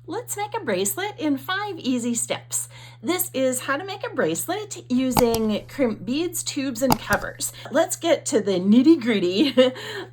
Let's make a bracelet in 5 easy steps. This is how to make a bracelet using crimp beads, tubes, and covers. Let's get to the nitty-gritty,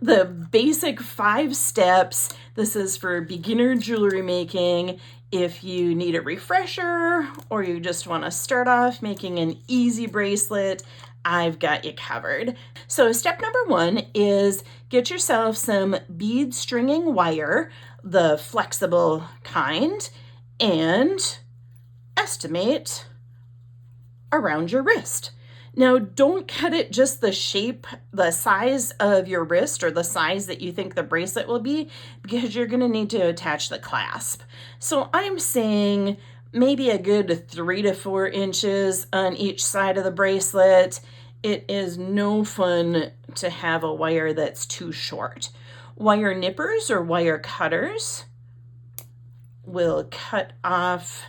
the basic 5 steps. This is for beginner jewelry making. If you need a refresher or you just want to start off making an easy bracelet, I've got you covered. So step number 1 is get yourself some bead stringing wire, the flexible kind, and estimate around your wrist. Now, don't cut it just the shape, the size of your wrist or the size that you think the bracelet will be, because you're going to need to attach the clasp. So I'm saying maybe a good 3 to 4 inches on each side of the bracelet. It is no fun to have a wire that's too short. Wire nippers or wire cutters will cut off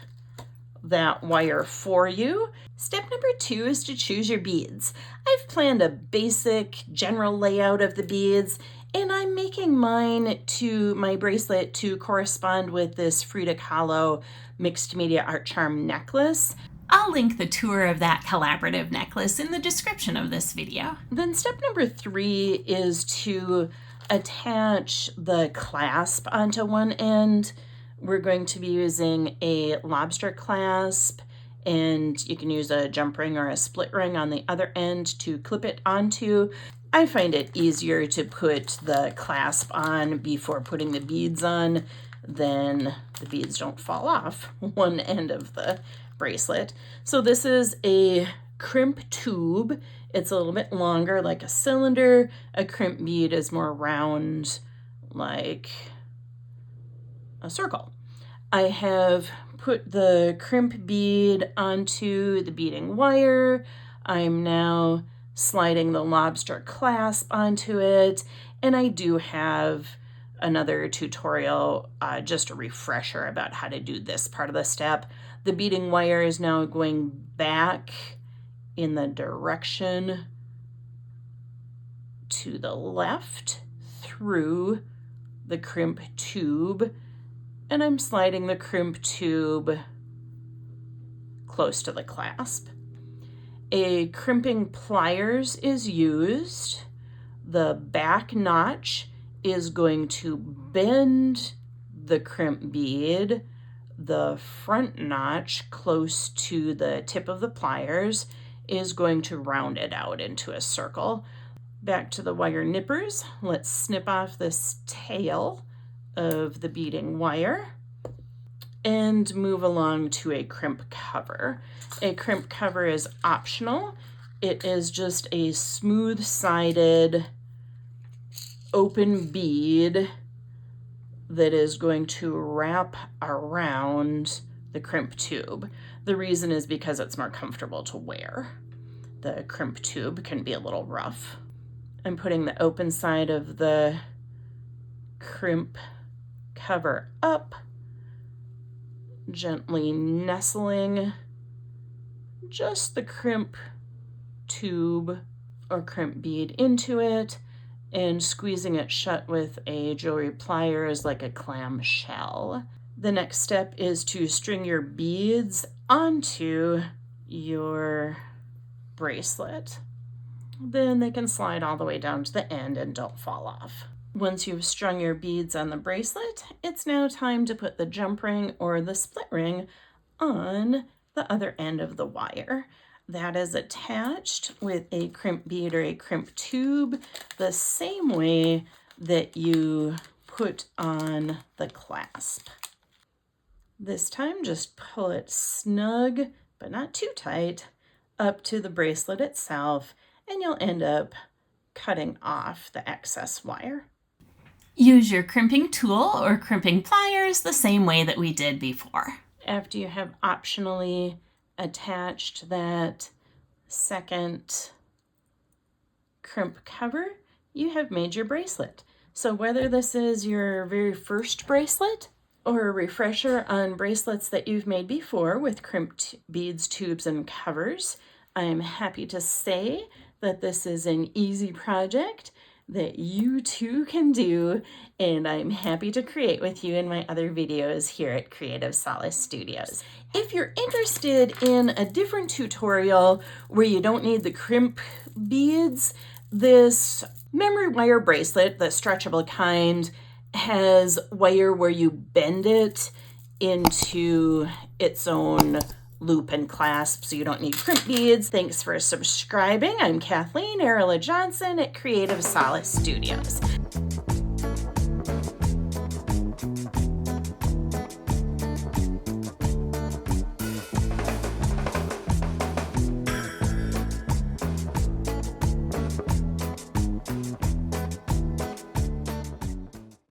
that wire for you. Step number 2 is to choose your beads. I've planned a basic general layout of the beads, and I'm making my bracelet to correspond with this Frida Kahlo mixed media art charm necklace. I'll link the tour of that collaborative necklace in the description of this video. Then step number 3 is to attach the clasp onto one end. We're going to be using a lobster clasp, and you can use a jump ring or a split ring on the other end to clip it onto. I find it easier to put the clasp on before putting the beads on, then the beads don't fall off one end of the bracelet. So this is a crimp tube. It's a little bit longer, like a cylinder. A crimp bead is more round, like a circle. I have put the crimp bead onto the beading wire. I'm now sliding the lobster clasp onto it, and I do have another tutorial, just a refresher about how to do this part of the step. The beading wire is now going back in the direction to the left through the crimp tube, and I'm sliding the crimp tube close to the clasp. A crimping pliers is used. The back notch is going to bend the crimp bead. The front notch close to the tip of the pliers is going to round it out into a circle. Back to the wire nippers. Let's snip off this tail of the beading wire and move along to a crimp cover. A crimp cover is optional. It is just a smooth-sided open bead that is going to wrap around the crimp tube. The reason is because it's more comfortable to wear. The crimp tube can be a little rough. I'm putting the open side of the crimp cover up, gently nestling just the crimp tube or crimp bead into it and squeezing it shut with a jewelry pliers like a clam shell. The next step is to string your beads onto your bracelet. Then they can slide all the way down to the end and don't fall off. Once you've strung your beads on the bracelet, it's now time to put the jump ring or the split ring on the other end of the wire. That is attached with a crimp bead or a crimp tube the same way that you put on the clasp. This time just pull it snug, but not too tight, up to the bracelet itself, and you'll end up cutting off the excess wire. Use your crimping tool or crimping pliers the same way that we did before. After you have optionally attached that second crimp cover, you have made your bracelet. So whether this is your very first bracelet or a refresher on bracelets that you've made before with crimped beads, tubes, and covers, I'm happy to say that this is an easy project that you too can do, and I'm happy to create with you in my other videos here at Creative Solace Studios. If you're interested in a different tutorial where you don't need the crimp beads, this memory wire bracelet, the stretchable kind, has wire where you bend it into its own loop and clasp, so you don't need crimp beads. Thanks for subscribing. I'm Kathleen Arola-Johnson at Creative Solace Studios.